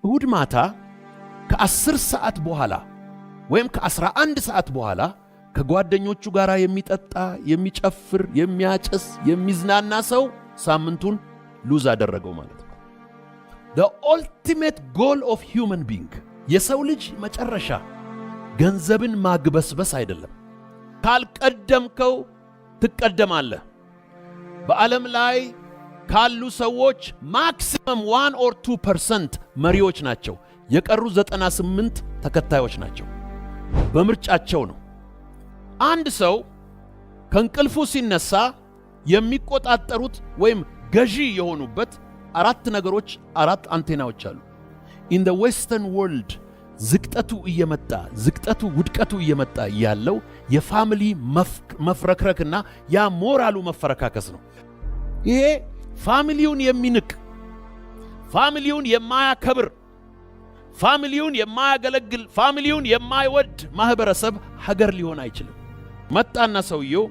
እሁድ ማታ ከ10 ሰዓት በኋላ ወይም ከ11 ሰዓት በኋላ ከጓደኞቹ ጋር የሚጠጣ የሚጨፍር የሚያጨስ የሚዝናና ሰው ሳምንቱን ሉዝ አደረገው ማለት ነው። the ultimate goal of human being የሰው ልጅ መጨረሻ ገንዘብን ማግበስበስ አይደለም። ካልቀደምከው ትቀደማለህ። በዓለም ላይ ካሉ ሰዎች ማክሲመም 1 or 2% መሪዎች ናቸው። የቀሩ 98 ተከታዮች ናቸው። በምርጫቸው ነው። አንድ ሰው ከእንቅልፉ ሲነሳ የሚቆጣጠሩት ወይም ገዢ የሆኑበት 4 ነገሮች 4 አንቴናዎች አሉ። in the western world ዝቅጠቱ ውድቀቱ እየመጣ ያለው የፋሚሊ መፍረክረክና ያ ሞራሉ መፈረካከስ ነው። ይሄ ፋሚሊውን የሚንቅ ፋሚሊውን የማያከብር ፋሚሊውን የማያገለግል ፋሚሊውን የማይወድ ማህበረሰብ ሀገር ሊሆን አይችልም። መጣና ሰውየው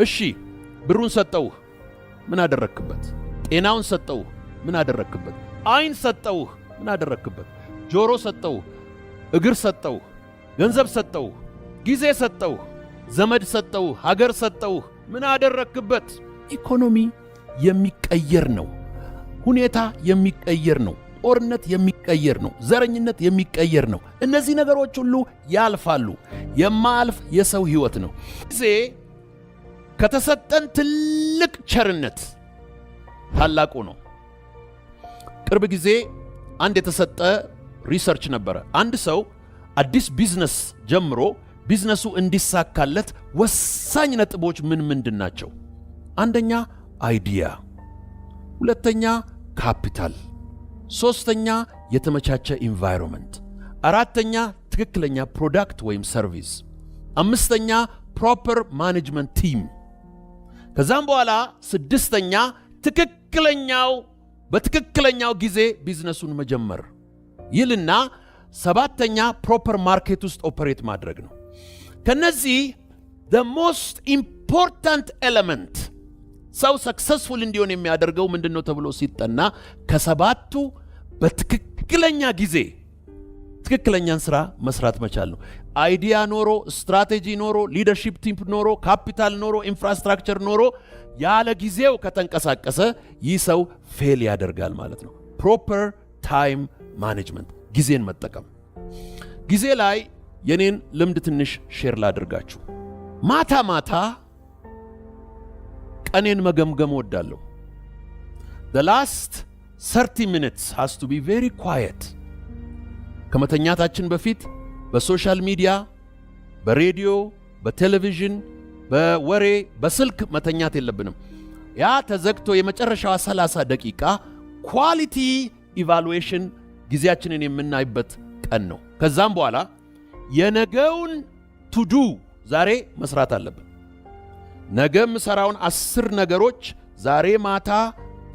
እሺ ብሩን ሰጠውህ፣ ምን አደረክበት? ጤናውን ሰጠውህ፣ ምን አደረክበት? አይን ሰጠውህ፣ ምን አደረክበት? ጆሮ ሰጠውህ፣ እግር ሰጠውህ፣ ገንዘብ ሰጠውህ፣ ጊዜ ሰጠውህ፣ ዘመድ ሰጠውህ፣ ሀገር ሰጠውህ፣ ምን አደረክበት? ኢኮኖሚ የሚቀየር ነው። ሁኔታ የሚቀየር ነው። ጦርነት የሚቀየር ነው። ዘረኝነት የሚቀየር ነው። እነዚህ ነገሮች ሁሉ ያልፋሉ። የማያልፍ የሰው ሕይወት ነው። ጊዜ ከተሰጠን ትልቅ ቸርነት ታላቁ ነው። ቅርብ ጊዜ አንድ የተሰጠ ሪሰርች ነበረ። አንድ ሰው አዲስ ቢዝነስ ጀምሮ ቢዝነሱ እንዲሳካለት ወሳኝ ነጥቦች ምንድን ናቸው? አንደኛ አይዲያ፣ ሁለተኛ ካፒታል፣ ሶስተኛ የተመቻቸ ኢንቫይሮንመንት፣ አራተኛ ትክክለኛ ፕሮዳክት ወይም ሰርቪስ፣ አምስተኛ ፕሮፐር ማኔጅመንት ቲም፣ ከዛም በኋላ ስድስተኛ በትክክለኛው ጊዜ ቢዝነሱን መጀመር ይልና ሰባተኛ ፕሮፐር ማርኬት ውስጥ ኦፐሬት ማድረግ ነው። ከነዚህ the most important element ሰው ሰክሰስፉል እንዲሆን የሚያደርገው ምንድነው ተብሎ ሲጠና ከሰባቱ በትክክለኛ ጊዜ ትክክለኛን ስራ መስራት መቻል ነው። አይዲያ ኖሮ፣ ስትራቴጂ ኖሮ፣ ሊደርሺፕ ቲም ኖሮ፣ ካፒታል ኖሮ፣ ኢንፍራስትራክቸር ኖሮ ያለ ጊዜው ከተንቀሳቀሰ ይህ ሰው ፌል ያደርጋል ማለት ነው። ፕሮፐር ታይም ማኔጅመንት፣ ጊዜን መጠቀም። ጊዜ ላይ የኔን ልምድ ትንሽ ሼር ላድርጋችሁ። ማታ ማታ ቀኔን መገምገም ወዳለሁ። the last 30 minutes has to be very quiet። ከመተኛታችን በፊት በሶሻል ሚዲያ፣ በሬዲዮ፣ በቴሌቪዥን፣ በወሬ፣ በስልክ መተኛት የለብንም። ያ ተዘግቶ የመጨረሻዋ 30 ደቂቃ ኳሊቲ ኢቫሉዌሽን ጊዜያችንን የምናይበት ቀን ነው። ከዛም በኋላ የነገውን ቱዱ ዛሬ መስራት አለብን። ነገ ምሰራውን 10 ነገሮች ዛሬ ማታ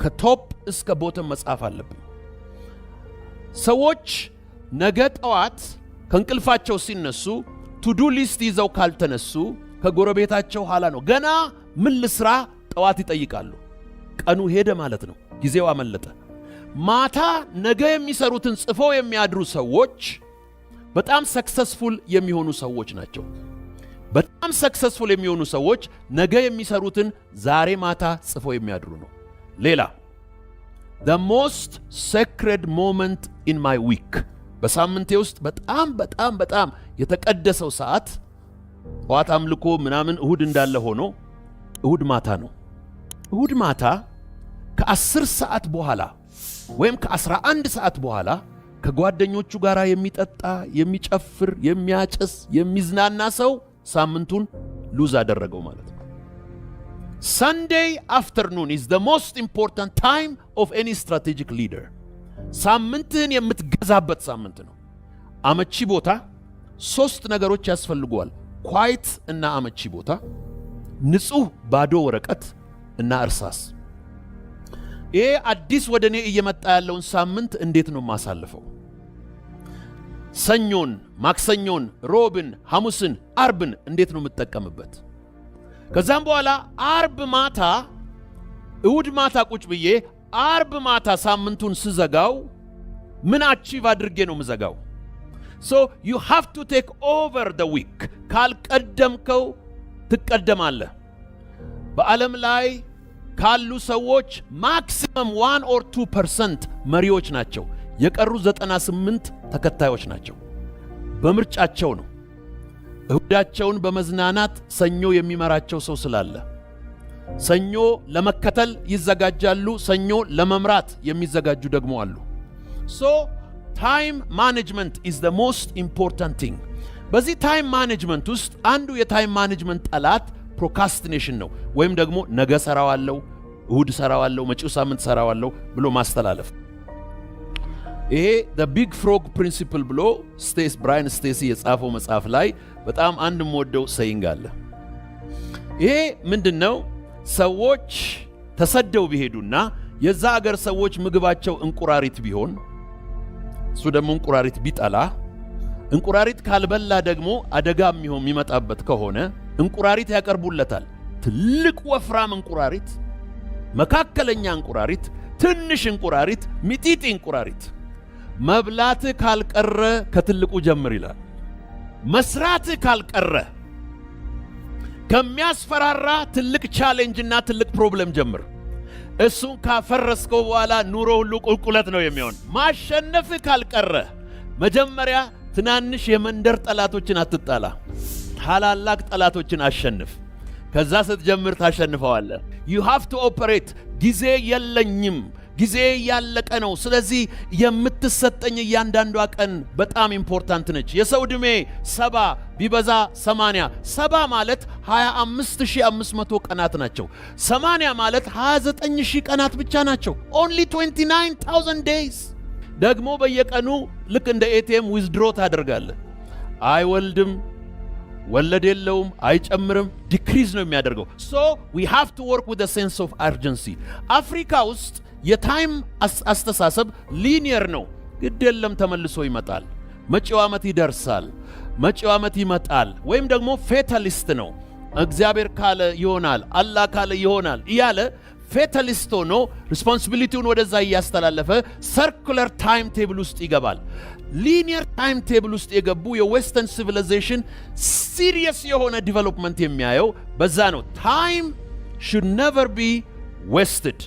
ከቶፕ እስከ ቦተም መጻፍ አለብን። ሰዎች ነገ ጠዋት ከእንቅልፋቸው ሲነሱ ቱዱ ሊስት ይዘው ካልተነሱ ከጎረቤታቸው ኋላ ነው ገና ምን ልስራ ጠዋት ይጠይቃሉ። ቀኑ ሄደ ማለት ነው። ጊዜው አመለጠ። ማታ ነገ የሚሰሩትን ጽፈው የሚያድሩ ሰዎች በጣም ሰክሰስፉል የሚሆኑ ሰዎች ናቸው። በጣም ሰክሰስፉል የሚሆኑ ሰዎች ነገ የሚሰሩትን ዛሬ ማታ ጽፈው የሚያድሩ ነው። ሌላ the most sacred moment in my week በሳምንቴ ውስጥ በጣም የተቀደሰው ሰዓት ጠዋት አምልኮ ምናምን እሁድ እንዳለ ሆኖ እሁድ ማታ ነው። እሁድ ማታ ከ10 ሰዓት በኋላ ወይም ከ11 ሰዓት በኋላ ከጓደኞቹ ጋር የሚጠጣ የሚጨፍር የሚያጨስ የሚዝናና ሰው ሳምንቱን ሉዝ አደረገው ማለት ነው። Sunday afternoon is the most important time of any strategic leader። ሳምንትን የምትገዛበት ሳምንት ነው። አመቺ ቦታ 3 ነገሮች ያስፈልገዋል። ኳይት እና አመቺ ቦታ፣ ንጹህ ባዶ ወረቀት እና እርሳስ። ይሄ አዲስ ወደኔ እየመጣ ያለውን ሳምንት እንዴት ነው ማሳልፈው? ሰኞን፣ ማክሰኞን፣ ሮብን፣ ሐሙስን፣ አርብን እንዴት ነው የምጠቀምበት? ከዛም በኋላ አርብ ማታ እሁድ ማታ ቁጭ ብዬ አርብ ማታ ሳምንቱን ስዘጋው ምን አቺቭ አድርጌ ነው ምዘጋው? So you have to take over the week. ካልቀደምከው ትቀደማለህ። በዓለም ላይ ካሉ ሰዎች ማክሲመም 1 or 2% መሪዎች ናቸው። የቀሩ 98 ተከታዮች ናቸው። በምርጫቸው ነው። እሁዳቸውን በመዝናናት ሰኞ የሚመራቸው ሰው ስላለ ሰኞ ለመከተል ይዘጋጃሉ፣ ሰኞ ለመምራት የሚዘጋጁ ደግሞ አሉ። So time management is the most important thing. በዚህ ታይም ማኔጅመንት ውስጥ አንዱ የታይም ማኔጅመንት ጠላት ፕሮካስቲኔሽን ነው፣ ወይም ደግሞ ነገ ሰራዋለሁ፣ እሁድ ሰራዋለሁ፣ መጪው ሳምንት ሰራዋለሁ ብሎ ማስተላለፍ። ይሄ the big frog principle ብሎ ብራያን ስቴሲ የጻፈው መጽሐፍ ላይ በጣም አንድ የምወደው saying አለ። ይሄ ምንድነው? ሰዎች ተሰደው ቢሄዱና የዛ ሀገር ሰዎች ምግባቸው እንቁራሪት ቢሆን እሱ ደግሞ እንቁራሪት ቢጠላ፣ እንቁራሪት ካልበላ ደግሞ አደጋ የሚመጣበት ከሆነ እንቁራሪት ያቀርቡለታል። ትልቅ ወፍራም እንቁራሪት፣ መካከለኛ እንቁራሪት፣ ትንሽ እንቁራሪት፣ ሚጢጢ እንቁራሪት። መብላት ካልቀረ ከትልቁ ጀምር ይላል። መስራት ካልቀረ ከሚያስፈራራ ትልቅ ቻሌንጅና ትልቅ ፕሮብለም ጀምር። እሱን ካፈረስከው በኋላ ኑሮ ሁሉ ቁልቁለት ነው የሚሆን። ማሸነፍ ካልቀረ መጀመሪያ ትናንሽ የመንደር ጠላቶችን አትጣላ፣ ታላላቅ ጠላቶችን አሸንፍ። ከዛ ስትጀምር ታሸንፈዋለህ። you have to operate። ጊዜ የለኝም፣ ጊዜ ያለቀ ነው። ስለዚህ የምትሰጠኝ እያንዳንዷ ቀን በጣም ኢምፖርታንት ነች። የሰው ዕድሜ 70 ቢበዛ 80። 70 ማለት 25500 ቀናት ናቸው። 80 ማለት 29000 ቀናት ብቻ ናቸው። only 29000 days። ደግሞ በየቀኑ ልክ እንደ ኤቲኤም ዊዝድሮ ታደርጋለህ። አይወልድም፣ ወለድ የለውም፣ አይጨምርም፣ ዲክሪዝ ነው የሚያደርገው። so we have to work with a sense of urgency። አፍሪካ ውስጥ የታይም አስተሳሰብ ሊኒየር ነው። ግድ የለም ተመልሶ ይመጣል፣ መጪው ዓመት ይደርሳል፣ መጪው ዓመት ይመጣል። ወይም ደግሞ ፌታሊስት ነው። እግዚአብሔር ካለ ይሆናል፣ አላህ ካለ ይሆናል እያለ ፌታሊስት ሆኖ ሪስፖንሲቢሊቲውን ወደዛ እያስተላለፈ ሰርኩለር ታይም ቴብል ውስጥ ይገባል። ሊኒየር ታይም ቴብል ውስጥ የገቡ የዌስተርን ሲቪላይዜሽን ሲሪየስ የሆነ ዲቨሎፕመንት የሚያየው በዛ ነው። ታይም should never be wasted።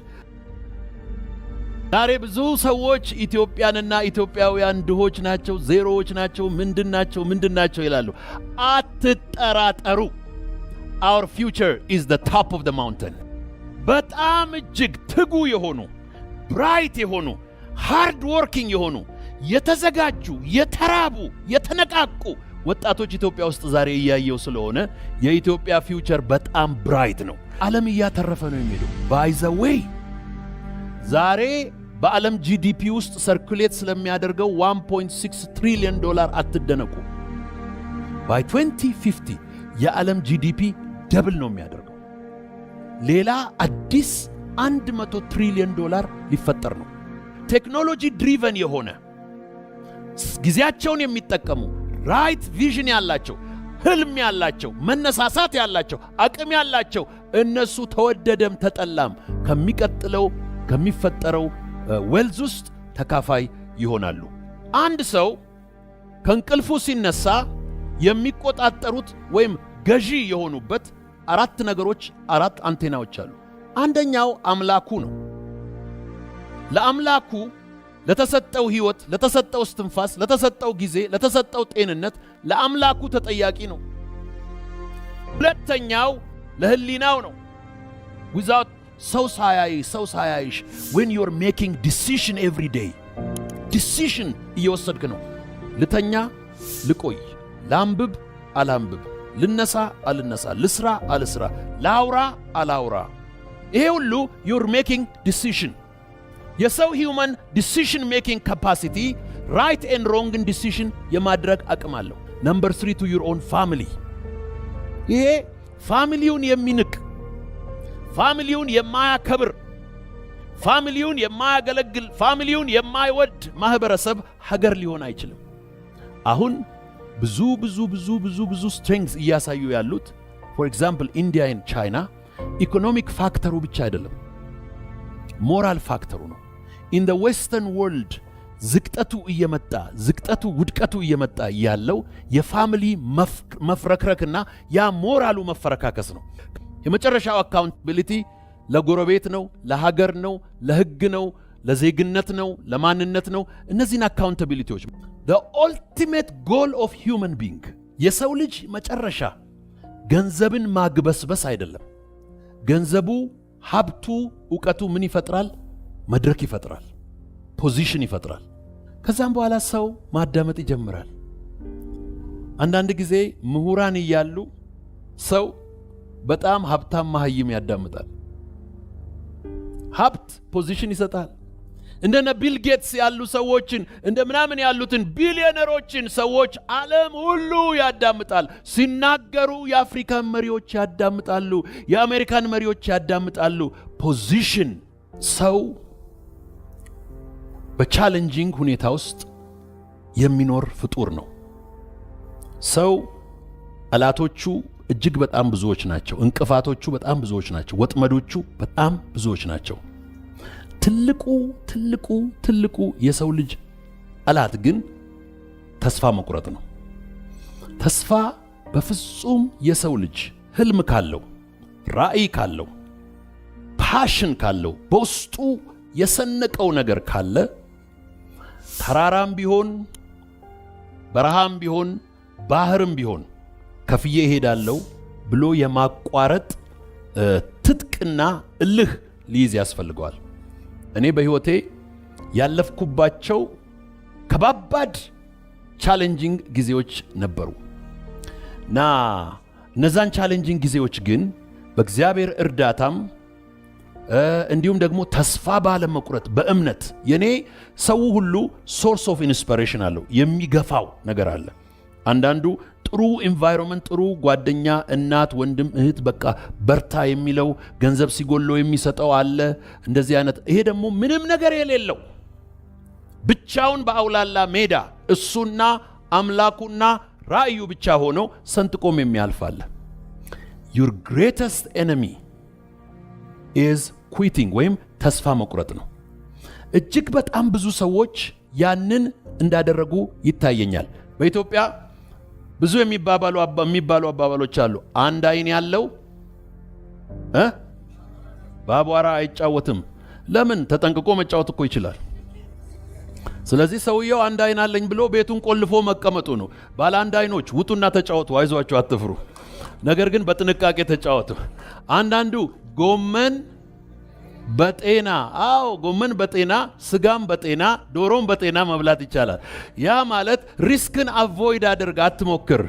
ዛሬ ብዙ ሰዎች ኢትዮጵያንና ኢትዮጵያውያን ድሆች ናቸው፣ ዜሮዎች ናቸው፣ ምንድናቸው ይላሉ። አትጠራጠሩ። our future is the top of the mountain። በጣም እጅግ ትጉ የሆኑ ብራይት የሆኑ ሃርድ ወርኪንግ የሆኑ የተዘጋጁ የተራቡ የተነቃቁ ወጣቶች ኢትዮጵያ ውስጥ ዛሬ እያየው ስለሆነ የኢትዮጵያ ፊውቸር በጣም ብራይት ነው። ዓለም እያተረፈ ነው የሚሄደው። ባይ ዘ ዌይ ዛሬ በዓለም ጂዲፒ ውስጥ ሰርኩሌት ስለሚያደርገው 1.6 ትሪሊዮን ዶላር አትደነቁ። ባይ 2050 የዓለም ጂዲፒ ደብል ነው የሚያደርገው። ሌላ አዲስ 100 ትሪሊዮን ዶላር ሊፈጠር ነው። ቴክኖሎጂ ድሪቨን የሆነ ጊዜያቸውን የሚጠቀሙ ራይት ቪዥን ያላቸው፣ ህልም ያላቸው፣ መነሳሳት ያላቸው፣ አቅም ያላቸው እነሱ ተወደደም ተጠላም ከሚፈጠረው ዌልዝ ውስጥ ተካፋይ ይሆናሉ። አንድ ሰው ከእንቅልፉ ሲነሳ የሚቆጣጠሩት ወይም ገዢ የሆኑበት 4 ነገሮች፣ 4 አንቴናዎች አሉ። አንደኛው አምላኩ ነው። ለአምላኩ ለተሰጠው ህይወት፣ ለተሰጠው እስትንፋስ፣ ለተሰጠው ጊዜ፣ ለተሰጠው ጤንነት ለአምላኩ ተጠያቂ ነው። ሁለተኛው ለህሊናው ነው። without ሰው ሳያይሽ when you're making decision every day decision እየወሰድክ ነው። ልተኛ ልቆይ፣ ላንብብ አላንብብ፣ ልነሳ አልነሳ፣ ልስራ አልስራ፣ ላውራ አላውራ፣ ይሄ ሁሉ you're making decision። የሰው ሂውመን ዲሲሽን ሜኪንግ ካፓሲቲ ራይት ኤንድ ሮንግን ዲሲሽን የማድረግ አቅም አለው። ነምበር 3 ቱ ዩር ኦን ፋሚሊ። ይሄ ፋሚሊውን የሚንቅ፣ ፋሚሊውን የማያከብር፣ ፋሚሊውን የማያገለግል፣ ፋሚሊውን የማይወድ ማህበረሰብ ሀገር ሊሆን አይችልም። አሁን ብዙ ስትሬንግስ እያሳዩ ያሉት ፎር ኤግዛምፕል ኢንዲያ ኤንድ ቻይና ኢኮኖሚክ ፋክተሩ ብቻ አይደለም፣ ሞራል ፋክተሩ ነው። In the Western world ዝቅጠቱ ውድቀቱ እየመጣ ያለው የፋሚሊ መፍረክረክና ያ ሞራሉ መፈረካከስ ነው። የመጨረሻው አካውንታቢሊቲ ለጎረቤት ነው፣ ለሀገር ነው፣ ለህግ ነው፣ ለዜግነት ነው፣ ለማንነት ነው። እነዚህን አካውንታቢሊቲዎች the ultimate goal of human being የሰው ልጅ መጨረሻ ገንዘብን ማግበስበስ አይደለም። ገንዘቡ፣ ሀብቱ፣ ዕውቀቱ ምን ይፈጥራል? መድረክ ይፈጥራል፣ ፖዚሽን ይፈጥራል። ከዛም በኋላ ሰው ማዳመጥ ይጀምራል። አንዳንድ ጊዜ ምሁራን እያሉ ሰው በጣም ሀብታም መሃይም ያዳምጣል። ሀብት ፖዚሽን ይሰጣል። እንደነ ቢል ጌትስ ያሉ ሰዎችን እንደ ምናምን ያሉትን ቢሊዮነሮችን ሰዎች ዓለም ሁሉ ያዳምጣል። ሲናገሩ የአፍሪካን መሪዎች ያዳምጣሉ፣ የአሜሪካን መሪዎች ያዳምጣሉ። ፖዚሽን። ሰው በቻሌንጂንግ ሁኔታ ውስጥ የሚኖር ፍጡር ነው። ሰው ጠላቶቹ እጅግ በጣም ብዙዎች ናቸው። እንቅፋቶቹ በጣም ብዙዎች ናቸው። ወጥመዶቹ በጣም ብዙዎች ናቸው። ትልቁ የሰው ልጅ ጠላት ግን ተስፋ መቁረጥ ነው። ተስፋ በፍጹም የሰው ልጅ ህልም ካለው፣ ራዕይ ካለው፣ ፓሽን ካለው፣ በውስጡ የሰነቀው ነገር ካለ ተራራም ቢሆን በረሃም ቢሆን ባህርም ቢሆን ከፍዬ እሄዳለሁ ብሎ የማቋረጥ ትጥቅና እልህ ሊይዝ ያስፈልገዋል። እኔ በህይወቴ ያለፍኩባቸው ከባባድ ቻሌንጂንግ ጊዜዎች ነበሩ እና እነዛን ቻሌንጂንግ ጊዜዎች ግን በእግዚአብሔር እርዳታም እንዲሁም ደግሞ ተስፋ ባለመቁረጥ በእምነት የኔ ሰው ሁሉ ሶርስ ኦፍ ኢንስፒሬሽን አለው፣ የሚገፋው ነገር አለ። አንዳንዱ ጥሩ ኢንቫይሮንመንት፣ ጥሩ ጓደኛ፣ እናት፣ ወንድም፣ እህት በቃ በርታ የሚለው ገንዘብ ሲጎሎ የሚሰጠው አለ። እንደዚህ አይነት ይሄ ደግሞ ምንም ነገር የሌለው ብቻውን በአውላላ ሜዳ እሱና አምላኩና ራእዩ ብቻ ሆኖ ሰንጥቆም የሚያልፍ አለ። your greatest enemy is quitting ወይም ተስፋ መቁረጥ ነው። እጅግ በጣም ብዙ ሰዎች ያንን እንዳደረጉ ይታየኛል። በኢትዮጵያ ብዙ የሚባሉ አባባሎች አሉ። አንድ አይን ያለው በአቧራ አይጫወትም። ለምን? ተጠንቅቆ መጫወት እኮ ይችላል። ስለዚህ ሰውየው አንድ አይን አለኝ ብሎ ቤቱን ቆልፎ መቀመጡ ነው። ባለ አንድ አይኖች ውጡና ተጫወቱ፣ አይዟችሁ፣ አትፍሩ። ነገር ግን በጥንቃቄ ተጫወቱ። አንዳንዱ ጎመን በጤና ጎመን በጤና ስጋም በጤና ዶሮም በጤና መብላት ይቻላል። ያ ማለት ሪስክን አቮይድ አድርግ፣ አትሞክር።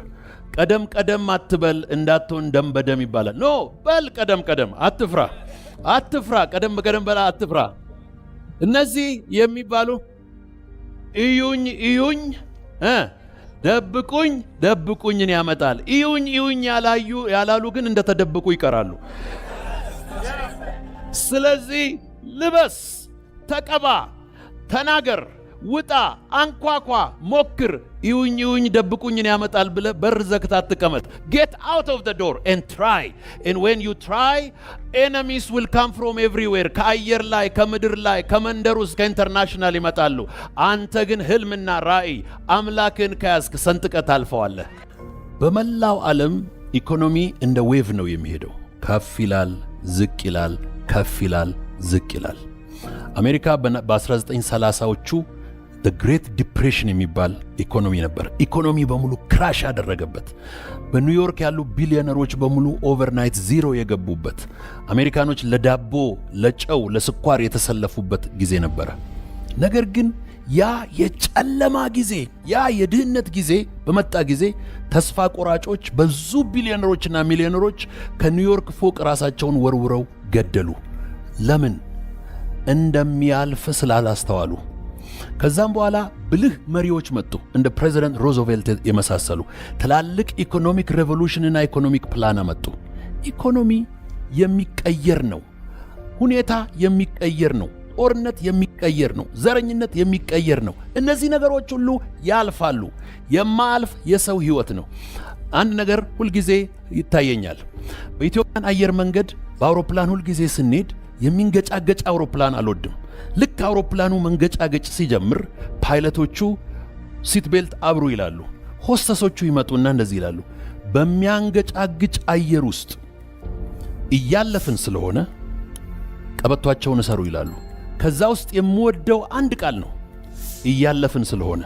ቀደም አትበል እንዳትሆን ደም በደም ይባላል። ኖ በል ቀደም አትፍራ፣ ቀደም በላ አትፍራ። እነዚህ የሚባሉ እዩኝ ደብቁኝን ያመጣል። እዩኝ ያላሉ ግን እንደተደብቁ ይቀራሉ። ስለዚህ ልበስ፣ ተቀባ፣ ተናገር፣ ውጣ፣ አንኳኳ፣ ሞክር። እዩኝ ደብቁኝን ያመጣል ብለ በር ዘግታ አትቀመጥ። get out of the door and try, and when you try enemies will come from everywhere። ከአየር ላይ፣ ከምድር ላይ፣ ከመንደር ውስጥ፣ ከኢንተርናሽናል ይመጣሉ። አንተ ግን ህልምና ራእይ አምላክን ከያዝክ ሰንጥቀት አልፈዋለህ። በመላው ዓለም ኢኮኖሚ እንደ ዌቭ ነው የሚሄደው። ከፍ ይላል፣ ዝቅ ይላል፣ ከፍ ይላል፣ ዝቅ ይላል። አሜሪካ በ1930ዎቹ the great depression የሚባል ኢኮኖሚ ነበር። ኢኮኖሚ በሙሉ ክራሽ ያደረገበት፣ በኒውዮርክ ያሉ ቢሊዮነሮች በሙሉ ኦቨርናይት ዜሮ የገቡበት፣ አሜሪካኖች ለዳቦ፣ ለጨው፣ ለስኳር የተሰለፉበት ጊዜ ነበረ። ነገር ግን ያ የጨለማ ጊዜ፣ ያ የድህነት ጊዜ በመጣ ጊዜ ተስፋ ቆራጮች ብዙ ቢሊዮነሮችና ሚሊዮነሮች ከኒውዮርክ ፎቅ ራሳቸውን ወርውረው ገደሉ። ለምን? እንደሚያልፍ ስላላስተዋሉ። ከዛም በኋላ ብልህ መሪዎች መጡ፣ እንደ ፕሬዚደንት ሮዝቬልት የመሳሰሉ ትላልቅ ኢኮኖሚክ ሬቮሉሽንና ኢኮኖሚክ ፕላን መጡ። ኢኮኖሚ የሚቀየር ነው። ሁኔታ የሚቀየር ነው። ጦርነት የሚቀየር ነው። ዘረኝነት የሚቀየር ነው። እነዚህ ነገሮች ሁሉ ያልፋሉ። የማያልፍ የሰው ህይወት ነው። አንድ ነገር ሁልጊዜ ይታየኛል። በኢትዮጵያን አየር መንገድ በአውሮፕላን ሁልጊዜ ስንሄድ የሚንገጫገጭ አውሮፕላን አልወድም። ልክ አውሮፕላኑ መንገጫገጭ ሲጀምር ፓይለቶቹ ሲት ቤልት አብሩ ይላሉ። ሆስተሶቹ ይመጡና እንደዚህ ይላሉ፣ በሚያንገጫግጭ አየር ውስጥ እያለፍን ስለሆነ ቀበቷቸውን እሰሩ ይላሉ። ከዛ ውስጥ የምወደው አንድ ቃል ነው፣ እያለፍን ስለሆነ